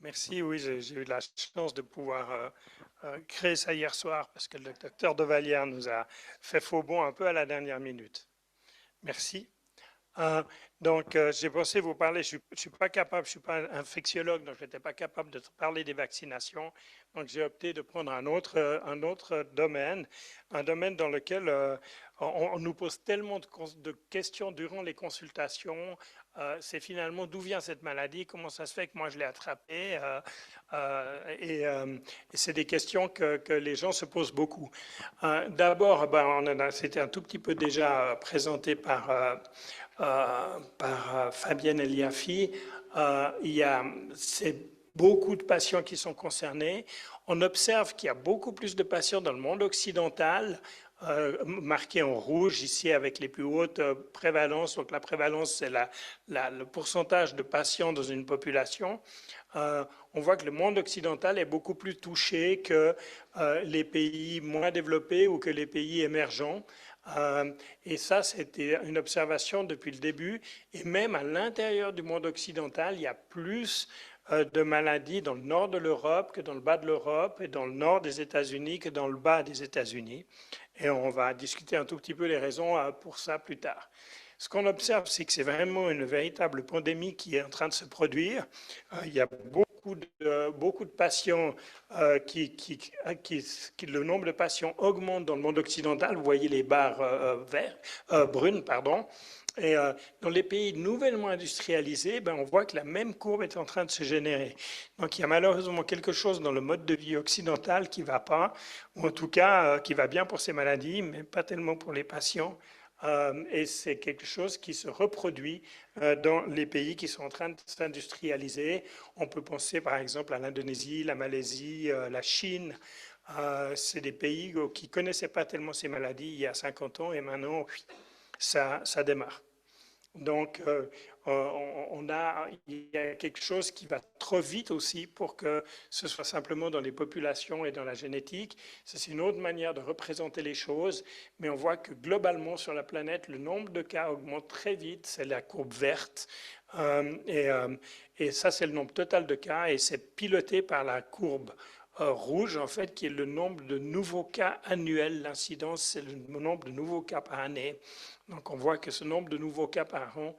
Merci, oui, j'ai eu la chance de pouvoir créer ça hier soir parce que le docteur de Vallière nous a fait faux bond un peu à la dernière minute. Merci. Euh, j'ai pensé vous parler, je ne suis pas capable, je suis pas un infectiologue, donc je n'étais pas capable de parler des vaccinations. Donc, j'ai opté de prendre un autre domaine, un domaine dans lequel on nous pose tellement de questions durant les consultations. C'est finalement d'où vient cette maladie, comment ça se fait que moi je l'ai attrapée. Et c'est des questions que les gens se posent beaucoup. D'abord, c'était un tout petit peu déjà présenté par Fabienne Eliafi. Il y a beaucoup de patients qui sont concernés. On observe qu'il y a beaucoup plus de patients dans le monde occidental, marqués en rouge ici avec les plus hautes prévalences. Donc la prévalence, c'est le pourcentage de patients dans une population. On voit que le monde occidental est beaucoup plus touché que les pays moins développés ou que les pays émergents. Et ça, c'était une observation depuis le début. Et même à l'intérieur du monde occidental, il y a plus de maladies dans le nord de l'Europe que dans le bas de l'Europe, et dans le nord des États-Unis que dans le bas des États-Unis. Et on va discuter un tout petit peu les raisons pour ça plus tard. Ce qu'on observe, c'est que c'est vraiment une véritable pandémie qui est en train de se produire. Il y a beaucoup de patients le nombre de patients augmente dans le monde occidental. Vous voyez les barres brunes, pardon. Et dans les pays nouvellement industrialisés, on voit que la même courbe est en train de se générer. Donc il y a malheureusement quelque chose dans le mode de vie occidental qui ne va pas, ou en tout cas qui va bien pour ces maladies, mais pas tellement pour les patients. Et c'est quelque chose qui se reproduit dans les pays qui sont en train de s'industrialiser. On peut penser par exemple à l'Indonésie, la Malaisie, la Chine. C'est des pays qui ne connaissaient pas tellement ces maladies il y a 50 ans et maintenant, ça démarre. Donc, il y a quelque chose qui va trop vite aussi pour que ce soit simplement dans les populations et dans la génétique. C'est une autre manière de représenter les choses, mais on voit que globalement sur la planète, le nombre de cas augmente très vite. C'est la courbe verte. Et ça, c'est le nombre total de cas et c'est piloté par la courbe rouge, en fait, qui est le nombre de nouveaux cas annuels. L'incidence, c'est le nombre de nouveaux cas par année. Donc on voit que ce nombre de nouveaux cas par an,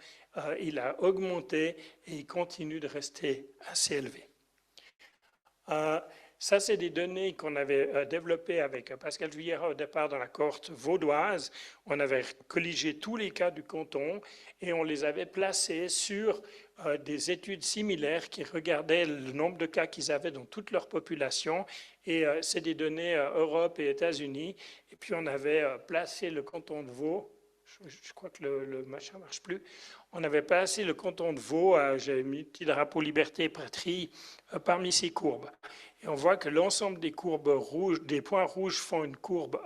il a augmenté et il continue de rester assez élevé. Ça, c'est des données qu'on avait développées avec Pascal Vuillera au départ dans la cohorte vaudoise. On avait colligé tous les cas du canton et on les avait placés sur des études similaires qui regardaient le nombre de cas qu'ils avaient dans toute leur population. Et c'est des données Europe et États-Unis. Et puis on avait placé le canton de Vaud. Je crois que le machin ne marche plus. On avait placé le canton de Vaud, j'ai mis le petit drapeau Liberté et Patrie, parmi ces courbes. Et on voit que l'ensemble des courbes rouges, des points rouges font une courbe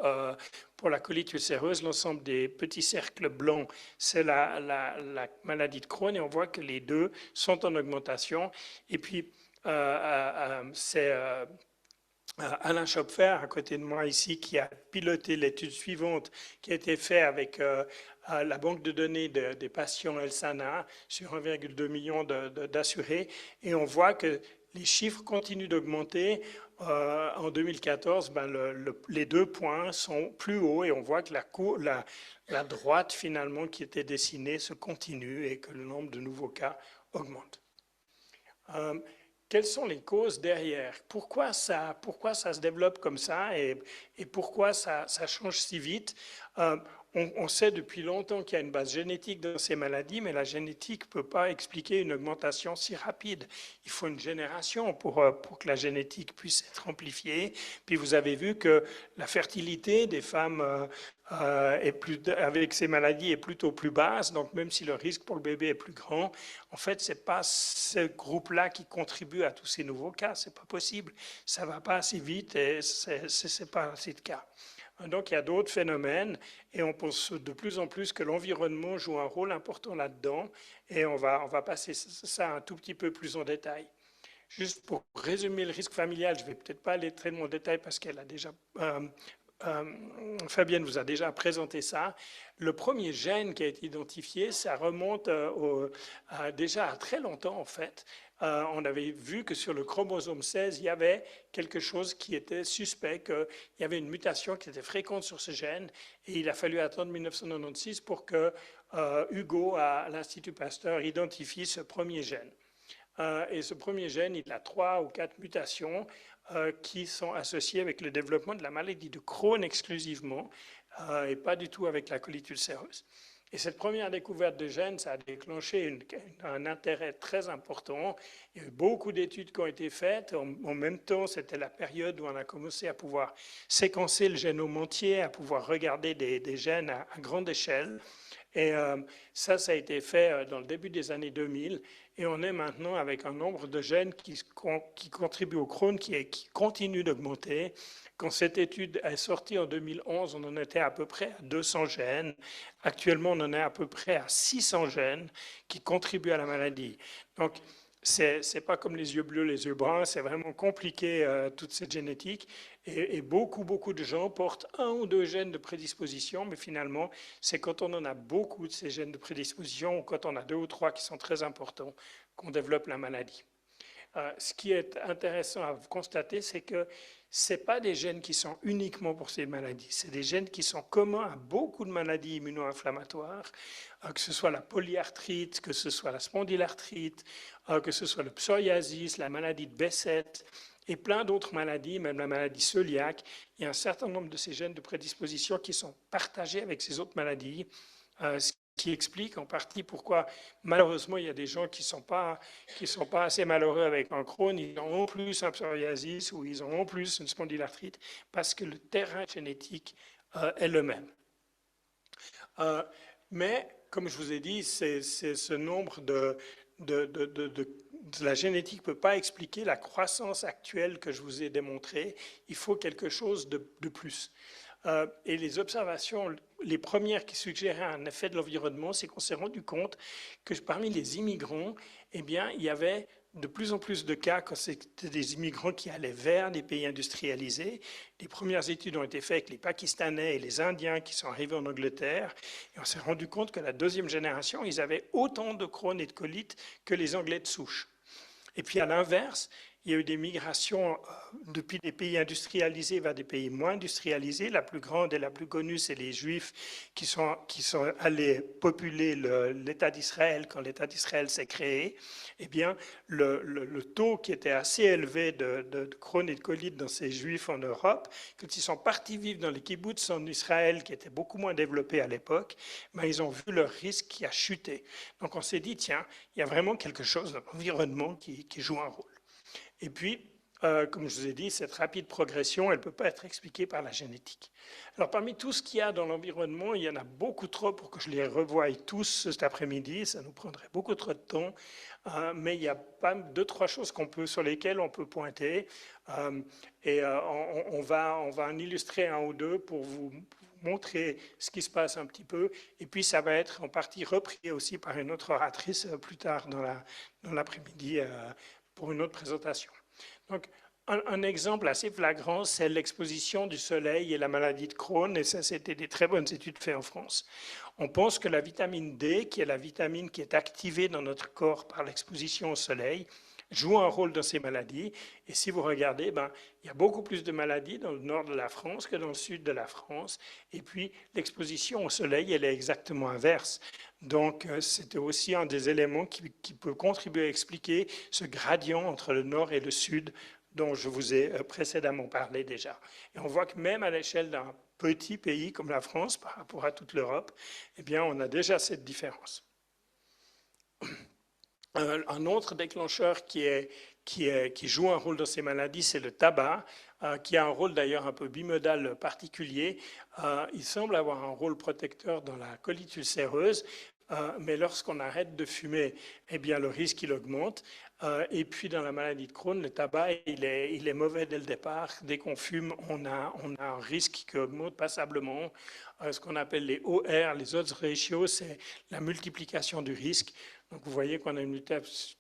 pour la colite ulcéreuse. L'ensemble des petits cercles blancs, c'est la maladie de Crohn. Et on voit que les deux sont en augmentation. Et puis, c'est Alain Schopfer, à côté de moi ici, qui a piloté l'étude suivante qui a été faite avec la banque de données des patients Elsana sur 1,2 million d'assurés. Et on voit que les chiffres continuent d'augmenter. En 2014, les deux points sont plus hauts et on voit que la droite finalement qui était dessinée se continue et que le nombre de nouveaux cas augmente. Quelles sont les causes derrière? Pourquoi ça se développe comme ça et pourquoi ça change si vite? On sait depuis longtemps qu'il y a une base génétique dans ces maladies, mais la génétique ne peut pas expliquer une augmentation si rapide. Il faut une génération pour que la génétique puisse être amplifiée. Puis vous avez vu que la fertilité des femmes avec ces maladies est plutôt plus basse, donc même si le risque pour le bébé est plus grand, en fait, ce n'est pas ce groupe-là qui contribue à tous ces nouveaux cas, ce n'est pas possible. Ça ne va pas assez vite et ce n'est pas assez de cas. Donc il y a d'autres phénomènes et on pense de plus en plus que l'environnement joue un rôle important là-dedans et on va passer ça un tout petit peu plus en détail. Juste pour résumer le risque familial, je ne vais peut-être pas aller très en détail parce qu'elle a déjà Fabienne vous a déjà présenté ça. Le premier gène qui a été identifié, ça remonte déjà à très longtemps en fait. On avait vu que sur le chromosome 16, il y avait quelque chose qui était suspect, qu'il y avait une mutation qui était fréquente sur ce gène, et il a fallu attendre 1996 pour que Hugo, à l'Institut Pasteur, identifie ce premier gène. Et ce premier gène, il a 3 ou 4 mutations qui sont associées avec le développement de la maladie de Crohn exclusivement, et pas du tout avec la colite ulcéreuse. Et cette première découverte de gènes, ça a déclenché un intérêt très important. Il y a eu beaucoup d'études qui ont été faites. En même temps, c'était la période où on a commencé à pouvoir séquencer le génome entier, à pouvoir regarder des gènes à grande échelle. Et ça a été fait dans le début des années 2000. Et on est maintenant avec un nombre de gènes qui contribuent au Crohn qui continue d'augmenter. Quand cette étude est sortie en 2011, on en était à peu près à 200 gènes. Actuellement, on en est à peu près à 600 gènes qui contribuent à la maladie. Donc, c'est pas comme les yeux bleus, les yeux bruns, c'est vraiment compliqué toute cette génétique. Et beaucoup de gens portent 1 ou 2 gènes de prédisposition, mais finalement, c'est quand on en a beaucoup de ces gènes de prédisposition, ou quand on a 2 ou 3 qui sont très importants, qu'on développe la maladie. Ce qui est intéressant à constater, c'est que ce n'est pas des gènes qui sont uniquement pour ces maladies, c'est des gènes qui sont communs à beaucoup de maladies immuno-inflammatoires, que ce soit la polyarthrite, que ce soit la spondylarthrite, que ce soit le psoriasis, la maladie de Behçet, et plein d'autres maladies, même la maladie cœliaque. Il y a un certain nombre de ces gènes de prédisposition qui sont partagés avec ces autres maladies, ce qui explique en partie pourquoi, malheureusement, il y a des gens qui sont pas assez malheureux avec un Crohn, ils ont en plus un psoriasis ou ils ont en plus une spondylarthrite, parce que le terrain génétique est le même. Mais, comme je vous ai dit, c'est ce nombre de la génétique ne peut pas expliquer la croissance actuelle que je vous ai démontrée. Il faut quelque chose de plus. Et les observations, les premières qui suggéraient un effet de l'environnement, c'est qu'on s'est rendu compte que parmi les immigrants, eh bien, il y avait de plus en plus de cas quand c'était des immigrants qui allaient vers des pays industrialisés. Les premières études ont été faites avec les Pakistanais et les Indiens qui sont arrivés en Angleterre. Et on s'est rendu compte que la deuxième génération, ils avaient autant de Crohn et de colite que les Anglais de souche. Et puis à l'inverse, il y a eu des migrations depuis des pays industrialisés vers des pays moins industrialisés. La plus grande et la plus connue, c'est les Juifs qui sont allés populer l'État d'Israël quand l'État d'Israël s'est créé. Eh bien, le taux qui était assez élevé de Crohn et de colite dans ces Juifs en Europe, quand ils sont partis vivre dans les kibboutz en Israël, qui étaient beaucoup moins développés à l'époque, ben, ils ont vu leur risque qui a chuté. Donc on s'est dit, tiens, il y a vraiment quelque chose dans l'environnement qui joue un rôle. Et puis, comme je vous ai dit, cette rapide progression, elle ne peut pas être expliquée par la génétique. Alors, parmi tout ce qu'il y a dans l'environnement, il y en a beaucoup trop pour que je les revoie tous cet après-midi. Ça nous prendrait beaucoup trop de temps. Mais il y a pas 2-3 choses sur lesquelles on peut pointer. Et on va en illustrer 1 ou 2 pour vous montrer ce qui se passe un petit peu. Et puis, ça va être en partie repris aussi par une autre oratrice plus tard dans l'après-midi pour une autre présentation. Donc, un exemple assez flagrant, c'est l'exposition du soleil et la maladie de Crohn, et ça, c'était des très bonnes études faites en France. On pense que la vitamine D, qui est la vitamine qui est activée dans notre corps par l'exposition au soleil, joue un rôle dans ces maladies. Et si vous regardez, ben, il y a beaucoup plus de maladies dans le nord de la France que dans le sud de la France. Et puis, l'exposition au soleil, elle est exactement inverse. Donc, c'était aussi un des éléments qui peut contribuer à expliquer ce gradient entre le nord et le sud dont je vous ai précédemment parlé déjà. Et on voit que même à l'échelle d'un petit pays comme la France, par rapport à toute l'Europe, eh bien, on a déjà cette différence. Un autre déclencheur qui joue un rôle dans ces maladies, c'est le tabac, qui a un rôle d'ailleurs un peu bimodal particulier. Il semble avoir un rôle protecteur dans la colite ulcéreuse, mais lorsqu'on arrête de fumer, eh bien, le risque il augmente. Et puis dans la maladie de Crohn, le tabac il est mauvais dès le départ. Dès qu'on fume, on a un risque qui augmente passablement. Ce qu'on appelle les OR, les odds ratio, c'est la multiplication du risque. Donc vous voyez qu'on a une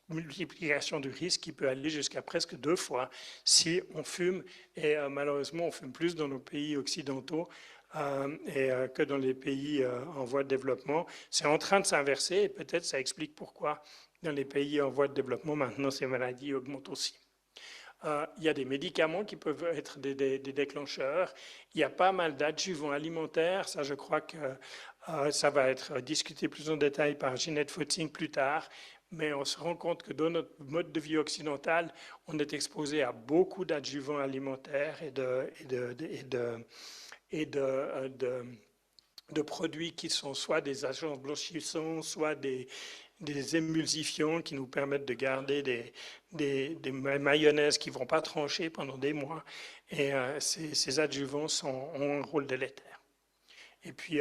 multiplication du risque qui peut aller jusqu'à presque 2 fois si on fume, et malheureusement on fume plus dans nos pays occidentaux que dans les pays en voie de développement. C'est en train de s'inverser et peut-être ça explique pourquoi dans les pays en voie de développement maintenant ces maladies augmentent aussi. Il y a des médicaments qui peuvent être des déclencheurs. Il y a pas mal d'adjuvants alimentaires. Ça, je crois que ça va être discuté plus en détail par Ginette Footing plus tard. Mais on se rend compte que dans notre mode de vie occidental, on est exposé à beaucoup d'adjuvants alimentaires et de produits qui sont soit des agents blanchissants, soit des émulsifiants qui nous permettent de garder des mayonnaises qui ne vont pas trancher pendant des mois. Et ces adjuvants ont un rôle délétère. Et puis,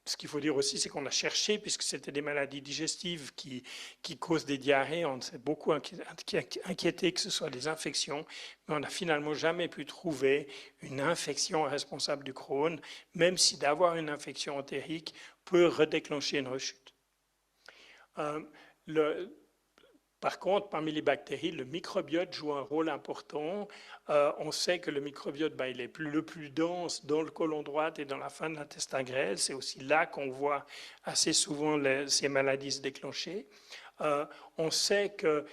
ce qu'il faut dire aussi, c'est qu'on a cherché, puisque c'était des maladies digestives qui causent des diarrhées, on s'est beaucoup inquiété que ce soit des infections, mais on n'a finalement jamais pu trouver une infection responsable du Crohn, même si d'avoir une infection entérique peut redéclencher une rechute. Par contre, parmi les bactéries, le microbiote joue un rôle important. On sait que le microbiote, il est le plus dense dans le côlon droit et dans la fin de l'intestin grêle. C'est aussi là qu'on voit assez souvent ces maladies se déclencher. On sait que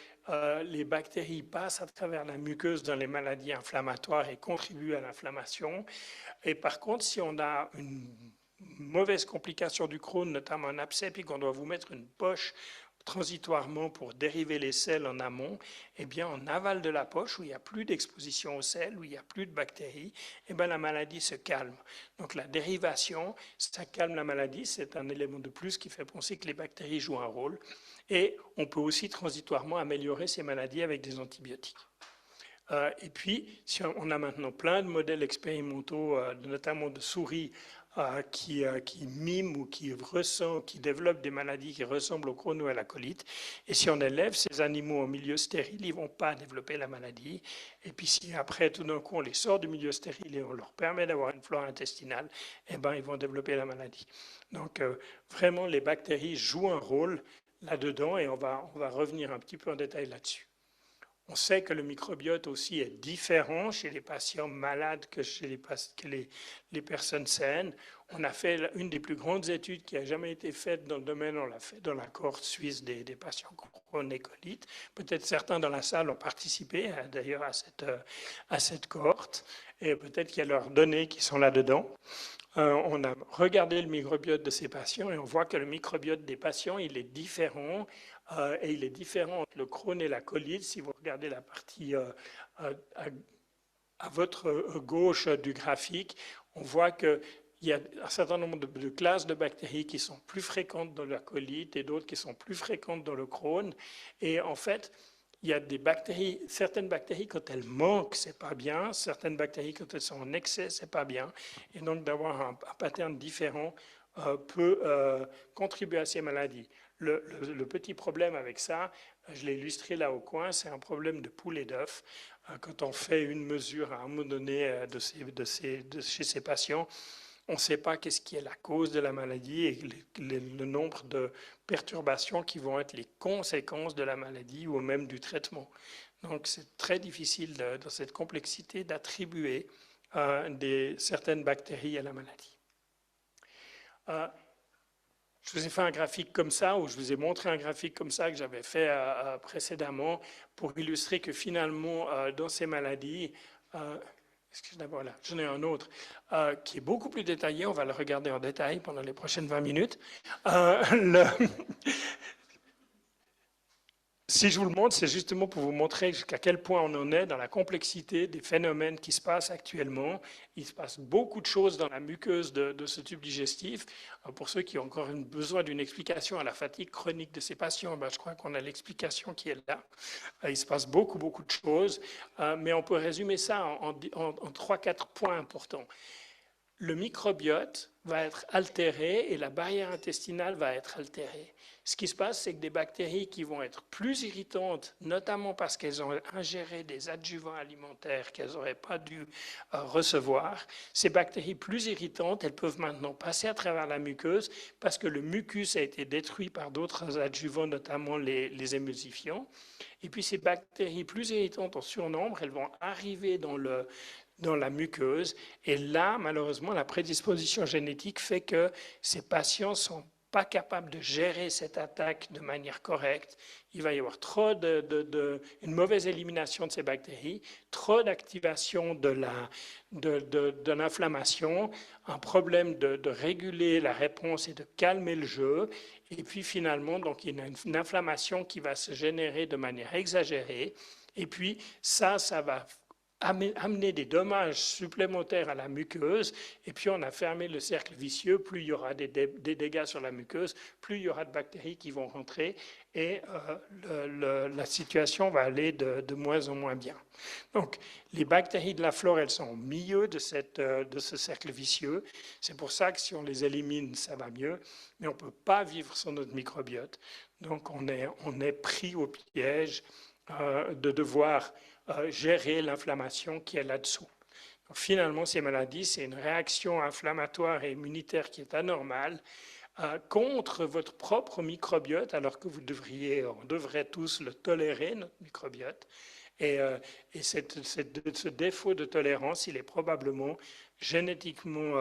les bactéries passent à travers la muqueuse dans les maladies inflammatoires et contribuent à l'inflammation. Et par contre, si on a une mauvaise complication du Crohn, notamment un abcès, puis qu'on doit vous mettre une poche transitoirement pour dériver les sels en amont, eh bien en aval de la poche, où il n'y a plus d'exposition aux sels, où il n'y a plus de bactéries, eh bien la maladie se calme. Donc la dérivation, ça calme la maladie, c'est un élément de plus qui fait penser que les bactéries jouent un rôle. Et on peut aussi transitoirement améliorer ces maladies avec des antibiotiques. Et puis, si on a maintenant plein de modèles expérimentaux, notamment de souris, qui miment ou qui développent des maladies qui ressemblent au Crohn ou à la colite. Et si on élève ces animaux en milieu stérile, ils ne vont pas développer la maladie. Et puis si après, tout d'un coup, on les sort du milieu stérile et on leur permet d'avoir une flore intestinale, eh ben, ils vont développer la maladie. Donc vraiment, les bactéries jouent un rôle là-dedans et on va revenir un petit peu en détail là-dessus. On sait que le microbiote aussi est différent chez les patients malades que chez les personnes saines. On a fait une des plus grandes études qui a jamais été faite dans le domaine, on l'a fait dans la cohorte suisse des patients Crohn et colite. Peut-être certains dans la salle ont participé d'ailleurs à cette cohorte, et peut-être qu'il y a leurs données qui sont là-dedans. On a regardé le microbiote de ces patients et on voit que le microbiote des patients, il est différent. Et il est différent entre le Crohn et la colite. Si vous regardez la partie à votre gauche du graphique, on voit qu'il y a un certain nombre de classes de bactéries qui sont plus fréquentes dans la colite et d'autres qui sont plus fréquentes dans le Crohn. Et en fait, il y a des bactéries, certaines bactéries, quand elles manquent, c'est pas bien. Certaines bactéries, quand elles sont en excès, c'est pas bien. Et donc, d'avoir un pattern différent peut contribuer à ces maladies. Le petit problème avec ça, je l'ai illustré là au coin, c'est un problème de poule et d'œuf. Quand on fait une mesure à un moment donné chez ces patients, on ne sait pas qu'est-ce qui est la cause de la maladie et le nombre de perturbations qui vont être les conséquences de la maladie ou même du traitement. Donc c'est très difficile dans cette complexité d'attribuer certaines bactéries à la maladie. Je vous ai fait un graphique comme ça, ou je vous ai montré un graphique comme ça que j'avais fait précédemment pour illustrer que finalement, dans ces maladies, voilà, j'en ai un autre qui est beaucoup plus détaillé, on va le regarder en détail pendant les prochaines 20 minutes. Si je vous le montre, c'est justement pour vous montrer jusqu'à quel point on en est dans la complexité des phénomènes qui se passent actuellement. Il se passe beaucoup de choses dans la muqueuse de ce tube digestif. Pour ceux qui ont encore besoin d'une explication à la fatigue chronique de ces patients, je crois qu'on a l'explication qui est là. Il se passe beaucoup de choses, mais on peut résumer ça en 3-4 points importants. le microbiote va être altéré et la barrière intestinale va être altérée. Ce qui se passe, c'est que des bactéries qui vont être plus irritantes, notamment parce qu'elles ont ingéré des adjuvants alimentaires qu'elles n'auraient pas dû recevoir, ces bactéries plus irritantes, elles peuvent maintenant passer à travers la muqueuse parce que le mucus a été détruit par d'autres adjuvants, notamment les émulsifiants. Et puis ces bactéries plus irritantes en surnombre, elles vont arriver dans la muqueuse. Et là, malheureusement, la prédisposition génétique fait que ces patients ne sont pas capables de gérer cette attaque de manière correcte. Il va y avoir une mauvaise élimination de ces bactéries, trop d'activation de l'inflammation, un problème de réguler la réponse et de calmer le jeu. Et puis finalement, donc, il y a une inflammation qui va se générer de manière exagérée. Et puis ça va amener des dommages supplémentaires à la muqueuse, et puis on a fermé le cercle vicieux. Plus il y aura des dégâts sur la muqueuse, plus il y aura de bactéries qui vont rentrer, et la situation va aller de moins en moins bien. Donc, les bactéries de la flore, elles sont au milieu de ce cercle vicieux. C'est pour ça que si on les élimine, ça va mieux, mais on ne peut pas vivre sans notre microbiote. Donc, on est pris au piège de devoir gérer l'inflammation qui est là-dessous. Finalement, ces maladies, c'est une réaction inflammatoire et immunitaire qui est anormale contre votre propre microbiote, alors que on devrait tous le tolérer, notre microbiote. Et ce défaut de tolérance, il est probablement génétiquement,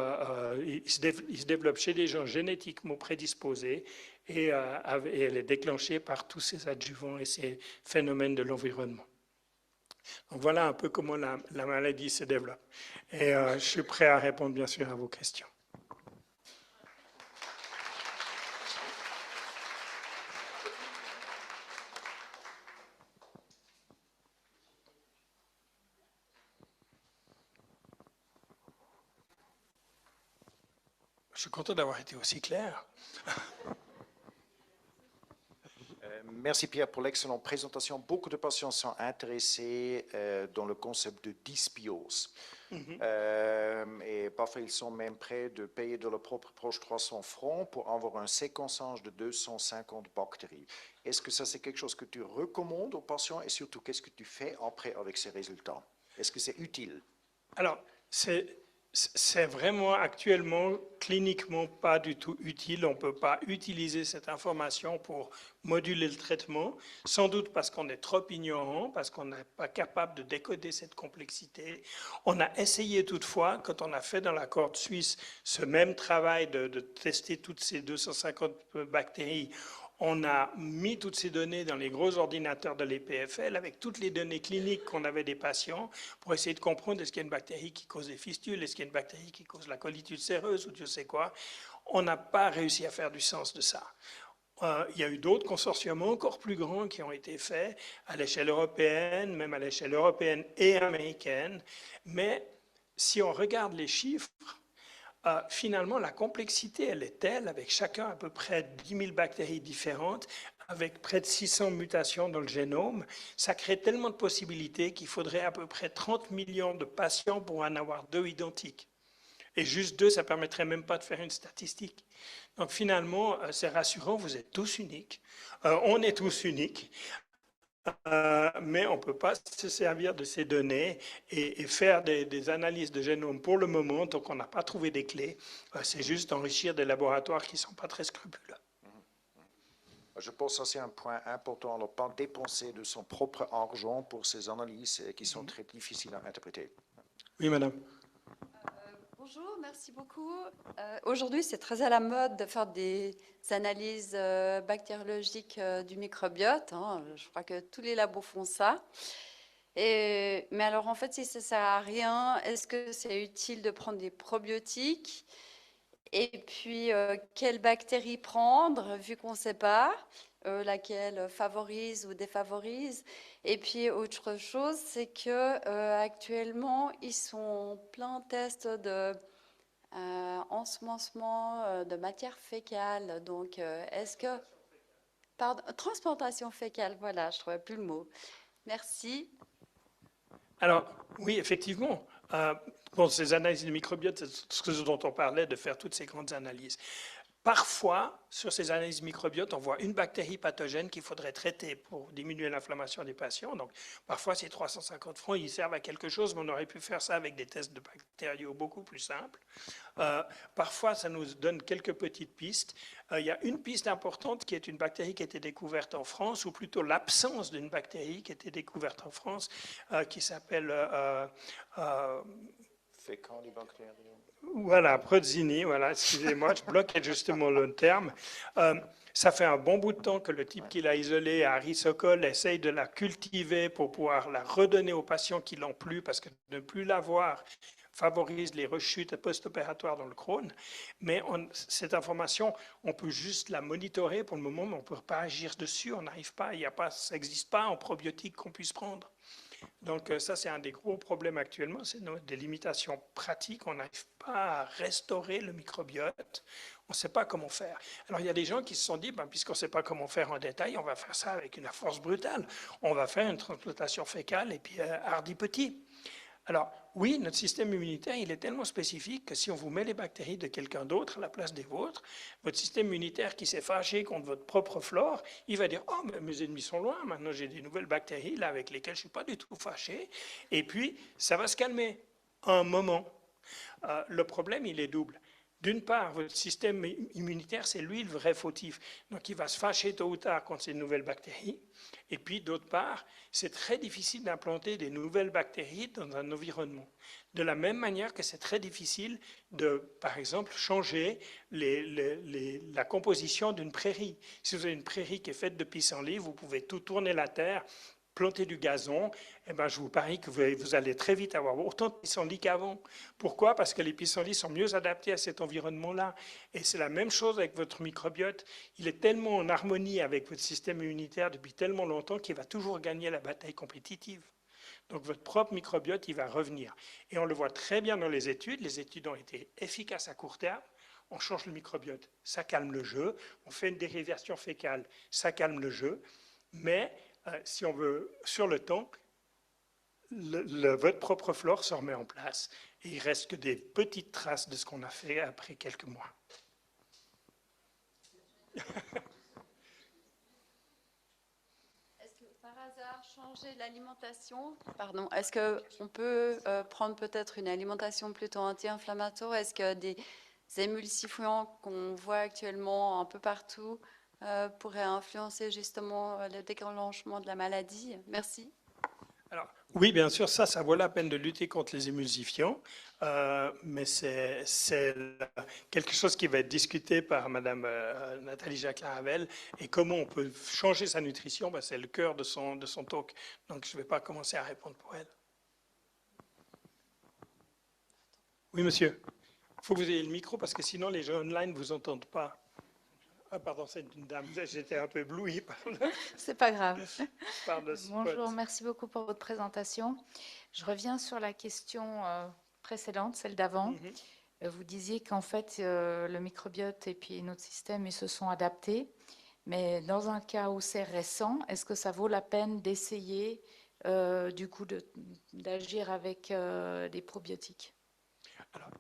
il se développe chez des gens génétiquement prédisposés, et elle est déclenchée par tous ces adjuvants et ces phénomènes de l'environnement. Donc voilà un peu comment la maladie se développe. Et je suis prêt à répondre bien sûr à vos questions. Je suis content d'avoir été aussi clair. Merci Pierre pour l'excellente présentation. Beaucoup de patients sont intéressés dans le concept de dysbiose. Et parfois, ils sont même prêts de payer de leur propre poche 300 francs pour avoir un séquençage de 250 bactéries. Est-ce que ça, c'est quelque chose que tu recommandes aux patients, et surtout, qu'est-ce que tu fais après avec ces résultats? Est-ce que c'est utile? Alors, c'est vraiment actuellement cliniquement pas du tout utile. On ne peut pas utiliser cette information pour moduler le traitement, sans doute parce qu'on est trop ignorant, parce qu'on n'est pas capable de décoder cette complexité. On a essayé toutefois, quand on a fait dans la cohorte suisse ce même travail de tester toutes ces 250 bactéries, on a mis toutes ces données dans les gros ordinateurs de l'EPFL avec toutes les données cliniques qu'on avait des patients pour essayer de comprendre est-ce qu'il y a une bactérie qui cause des fistules, est-ce qu'il y a une bactérie qui cause la colite ulcéreuse ou Dieu sait quoi. On n'a pas réussi à faire du sens de ça. Il y a eu d'autres consortiums encore plus grands qui ont été faits à l'échelle européenne, même à l'échelle européenne et américaine. Mais si on regarde les chiffres, finalement, la complexité, elle est telle, avec chacun à peu près 10 000 bactéries différentes, avec près de 600 mutations dans le génome, ça crée tellement de possibilités qu'il faudrait à peu près 30 millions de patients pour en avoir 2 identiques. Et juste 2, ça ne permettrait même pas de faire une statistique. Donc finalement, c'est rassurant, vous êtes tous uniques. On est tous uniques. Mais on ne peut pas se servir de ces données et faire des analyses de génome pour le moment, tant qu'on n'a pas trouvé des clés. C'est juste enrichir des laboratoires qui ne sont pas très scrupuleux. Je pense que c'est un point important, ne pas dépenser de son propre argent pour ces analyses qui sont très difficiles à interpréter. Oui, madame. Bonjour, merci beaucoup. Aujourd'hui, c'est très à la mode de faire des analyses bactériologiques du microbiote. Je crois que tous les labos font ça. Mais alors, en fait, si ça ne sert à rien, est-ce que c'est utile de prendre des probiotiques? Et puis, quelle bactérie prendre, vu qu'on ne sait pas laquelle favorise ou défavorise? Et puis, autre chose, c'est que actuellement, ils sont plein de tests de ensemencement de matière fécale. Donc, est-ce que... Pardon, transplantation fécale, voilà, je ne trouvais plus le mot. Merci. Alors, oui, effectivement, Bon, ces analyses de microbiote, c'est ce dont on parlait, de faire toutes ces grandes analyses. Parfois, sur ces analyses microbiotes, on voit une bactérie pathogène qu'il faudrait traiter pour diminuer l'inflammation des patients. Donc, parfois, ces 350 francs, ils servent à quelque chose, mais on aurait pu faire ça avec des tests de bactériaux beaucoup plus simples. Parfois, ça nous donne quelques petites pistes. Il y a une piste importante qui est une bactérie qui a été découverte en France, ou plutôt l'absence d'une bactérie qui a été découverte en France, qui s'appelle... Fécalibacterium. Voilà, Prozzini, voilà, excusez-moi, je bloquais justement le terme. Ça fait un bon bout de temps que le type qui l'a isolée à Risocol essaye de la cultiver pour pouvoir la redonner aux patients qui l'ont plus, parce que ne plus l'avoir favorise les rechutes post-opératoires dans le Crohn. Mais cette information, on peut juste la monitorer pour le moment, mais on ne peut pas agir dessus, on n'arrive pas, ça n'existe pas en probiotique qu'on puisse prendre. Donc ça, c'est un des gros problèmes actuellement, c'est des limitations pratiques. On n'arrive pas à restaurer le microbiote. On ne sait pas comment faire. Alors il y a des gens qui se sont dit, puisqu'on ne sait pas comment faire en détail, on va faire ça avec une force brutale. On va faire une transplantation fécale et puis hardi petit. Alors oui, notre système immunitaire, il est tellement spécifique que si on vous met les bactéries de quelqu'un d'autre à la place des vôtres, votre système immunitaire qui s'est fâché contre votre propre flore, il va dire « Oh, mais mes ennemis sont loin, maintenant j'ai des nouvelles bactéries là, avec lesquelles je ne suis pas du tout fâché. » Et puis, ça va se calmer un moment. Le problème, il est double. D'une part, votre système immunitaire, c'est lui le vrai fautif. Donc, il va se fâcher tôt ou tard contre ces nouvelles bactéries. Et puis, d'autre part, c'est très difficile d'implanter des nouvelles bactéries dans un environnement. De la même manière que c'est très difficile de, par exemple, changer la composition d'une prairie. Si vous avez une prairie qui est faite de pissenlit, vous pouvez tout tourner la terre, planter du gazon, je vous parie que vous allez très vite avoir autant de pissenlits qu'avant. Pourquoi? Parce que les pissenlits sont mieux adaptés à cet environnement-là. Et c'est la même chose avec votre microbiote. Il est tellement en harmonie avec votre système immunitaire depuis tellement longtemps qu'il va toujours gagner la bataille compétitive. Donc votre propre microbiote, il va revenir. Et on le voit très bien dans les études. Les études ont été efficaces à court terme. On change le microbiote, ça calme le jeu. On fait une dérivation fécale, ça calme le jeu. Mais si on veut, sur le temps, votre propre flore se remet en place et il reste que des petites traces de ce qu'on a fait après quelques mois. Est-ce que par hasard changer l'alimentation? Pardon. Est-ce qu'on peut prendre peut-être une alimentation plutôt anti-inflammatoire? Est-ce que des émulsifiants qu'on voit actuellement un peu partout pourraient influencer justement le déclenchement de la maladie? Merci. Alors, oui, bien sûr, ça vaut la peine de lutter contre les émulsifiants, mais c'est quelque chose qui va être discuté par Madame Nathalie Jacquelin-Ravel. Et comment on peut changer sa nutrition, c'est le cœur de son talk. Donc, je ne vais pas commencer à répondre pour elle. Oui, monsieur. Il faut que vous ayez le micro parce que sinon, les gens online ne vous entendent pas. Ah, pardon, c'est une dame. J'étais un peu ébloui par C'est pas grave. le spot. Bonjour, merci beaucoup pour votre présentation. Je reviens sur la question précédente, celle d'avant. Vous disiez qu'en fait, le microbiote et puis notre système, ils se sont adaptés. Mais dans un cas où c'est récent, est-ce que ça vaut la peine d'essayer du coup d'agir avec des probiotiques? Alors,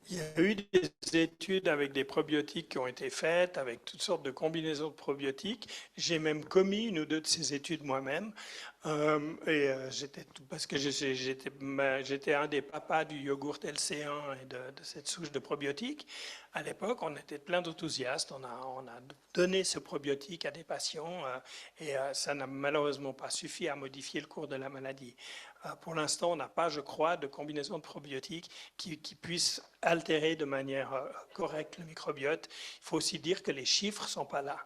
il y a eu des études avec des probiotiques qui ont été faites, avec toutes sortes de combinaisons de probiotiques. J'ai même commis une ou deux de ces études moi-même. Parce que j'étais un des papas du yogourt LC1 et de cette souche de probiotiques. À l'époque, on était plein d'enthousiastes. On a donné ce probiotique à des patients et ça n'a malheureusement pas suffi à modifier le cours de la maladie. Pour l'instant, on n'a pas, je crois, de combinaison de probiotiques qui puisse altérer de manière correcte le microbiote. Il faut aussi dire que les chiffres ne sont pas là.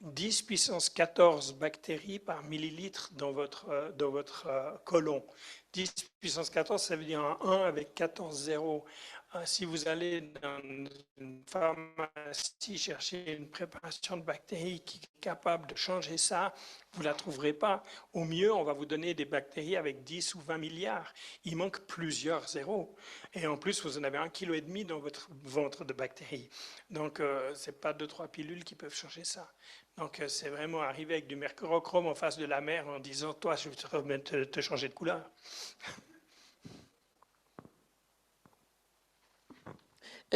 10 puissance 14 bactéries par millilitre dans votre côlon. 10 puissance 14, ça veut dire un 1 avec 14 zéros. Si vous allez dans une pharmacie chercher une préparation de bactéries qui est capable de changer ça, vous ne la trouverez pas. Au mieux, on va vous donner des bactéries avec 10 ou 20 milliards. Il manque plusieurs zéros. Et en plus, vous en avez 1,5 kg dans votre ventre de bactéries. Donc, ce n'est pas 2-3 pilules qui peuvent changer ça. Donc, c'est vraiment arriver avec du mercurochrome en face de la mer en disant « Toi, je vais te changer de couleur ».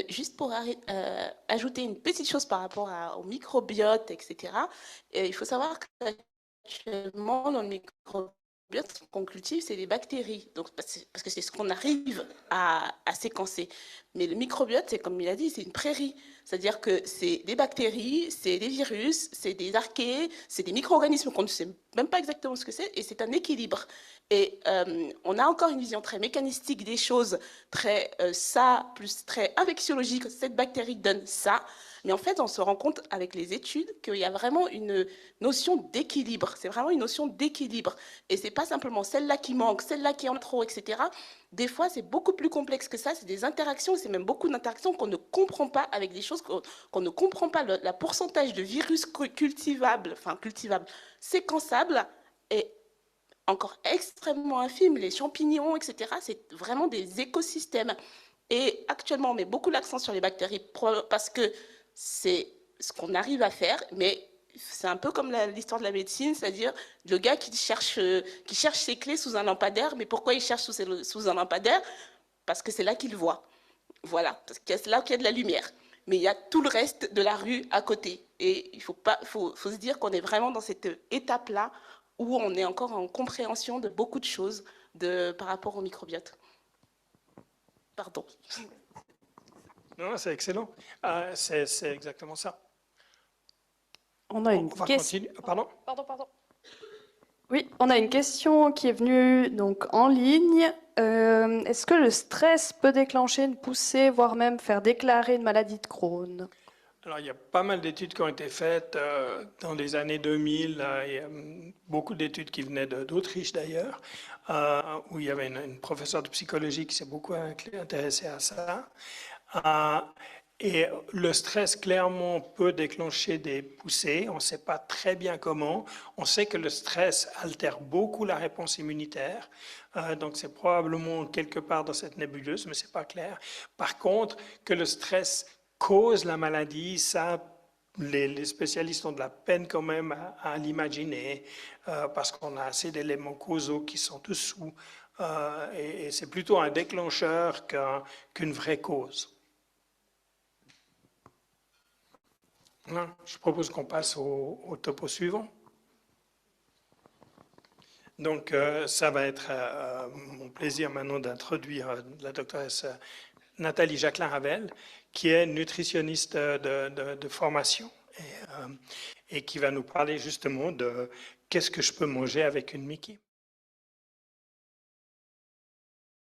Juste pour ajouter une petite chose par rapport au microbiote, etc. Il faut savoir qu'actuellement, dans le microbiote, ce qu'on cultive, c'est des bactéries. Donc, parce que c'est ce qu'on arrive à séquencer. Mais le microbiote, c'est comme il a dit, c'est une prairie. C'est-à-dire que c'est des bactéries, c'est des virus, c'est des archées, c'est des micro-organismes qu'on ne sait même pas exactement ce que c'est, et c'est un équilibre. Et on a encore une vision très mécanistique des choses, très ça, plus très infectiologique, cette bactérie donne ça. Mais en fait, on se rend compte avec les études qu'il y a vraiment une notion d'équilibre. C'est vraiment une notion d'équilibre. Et c'est pas simplement celle-là qui manque, celle-là qui en a trop, etc. Des fois, c'est beaucoup plus complexe que ça. C'est des interactions, c'est même beaucoup d'interactions qu'on ne comprend pas avec des choses qu'on ne comprend pas. Le pourcentage de virus cultivables, séquençables est encore extrêmement infime. Les champignons, etc., c'est vraiment des écosystèmes. Et actuellement, on met beaucoup l'accent sur les bactéries parce que c'est ce qu'on arrive à faire, mais c'est un peu comme l'histoire de la médecine, c'est-à-dire le gars qui cherche ses clés sous un lampadaire, mais pourquoi il cherche sous un lampadaire? Parce que c'est là qu'il voit. Voilà, parce que c'est là qu'il y a de la lumière. Mais il y a tout le reste de la rue à côté. Et il faut se dire qu'on est vraiment dans cette étape-là où on est encore en compréhension de beaucoup de choses par rapport au microbiote. Pardon. Non, c'est excellent. C'est exactement ça. On a une va question. continuer. Pardon? Pardon. Oui, on a une question qui est venue donc en ligne. Est-ce que le stress peut déclencher une poussée, voire même faire déclarer une maladie de Crohn? Alors, il y a pas mal d'études qui ont été faites dans les années 2000. Il y a beaucoup d'études qui venaient d'Autriche d'ailleurs, où il y avait une professeure de psychologie qui s'est beaucoup intéressée à ça. Et le stress, clairement, peut déclencher des poussées. On ne sait pas très bien comment. On sait que le stress altère beaucoup la réponse immunitaire. Donc, c'est probablement quelque part dans cette nébuleuse, mais ce n'est pas clair. Par contre, que le stress cause la maladie, ça, les spécialistes ont de la peine quand même à l'imaginer, parce qu'on a assez d'éléments causaux qui sont dessous. Et c'est plutôt un déclencheur qu'une vraie cause. Je propose qu'on passe au topo suivant. Donc, ça va être mon plaisir maintenant d'introduire la doctoresse Nathalie Jacquelin-Ravel, qui est nutritionniste de formation et qui va nous parler justement de qu'est-ce que je peux manger avec une Mickey.